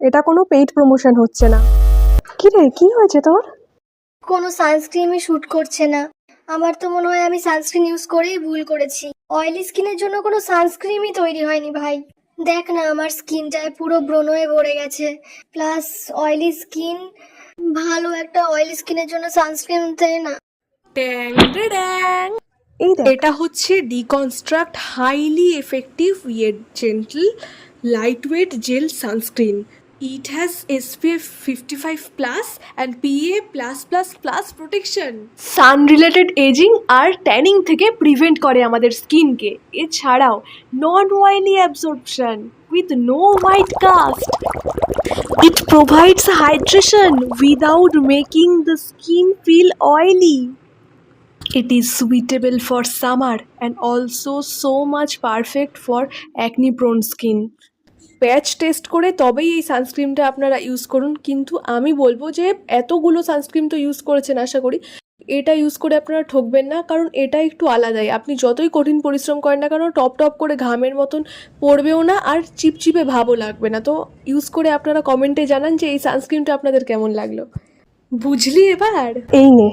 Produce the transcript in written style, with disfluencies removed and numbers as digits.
এটা কোনো paid promotion হচ্ছে না। কি রে, কি হয়েছে তোর? কোনো সানস্ক্রিনই শ্যুট করছে না। আমার তো মনে হয় আমি সানস্ক্রিন ইউজ করেই ভুল করেছি। অয়েলি স্কিনের জন্য কোনো সানস্ক্রিনই তৈরি হয়নি ভাই। দেখ না, আমার স্কিনটায় পুরো ব্রণ হয়ে ভরে গেছে। প্লাস অয়েলি স্কিন, ভালো একটা অয়েলি স্কিনের জন্য সানস্ক্রিন দেয় না। ট্যাং ট্যাং। এই দেখ, এটা হচ্ছে deconstruct highly effective yet gentle lightweight gel sunscreen. It has SPF 55+ and PA+++ protection. Sun related aging আর ট্যানিং থেকে প্রিভেন্ট করে আমাদের স্কিনকে। এছাড়াও non oily absorption with no white cast. It provides hydration without making the skin feel oily. It is suitable for summer and also so much perfect for acne prone skin. Patch test করে তবেই এই সানস্ক্রিনটা আপনারা use করুন। কিন্তু আমি বলবো যে এতগুলো সানস্ক্রিন তো ইউজ করেছেন আশা করি, এটা ইউজ করে আপনারা ঠকবেন না, কারণ এটা একটু আলাদাই। আপনি যতই কঠিন পরিশ্রম করেন না কেন, টপ টপ করে ঘামের মতন পড়বেও না আর চিপচিপে ভাবও লাগবে না। তো ইউজ করে আপনারা কমেন্টে জানান যে এই সানস্ক্রিনটা আপনাদের কেমন লাগলো। বুঝলি এবার? এই নে।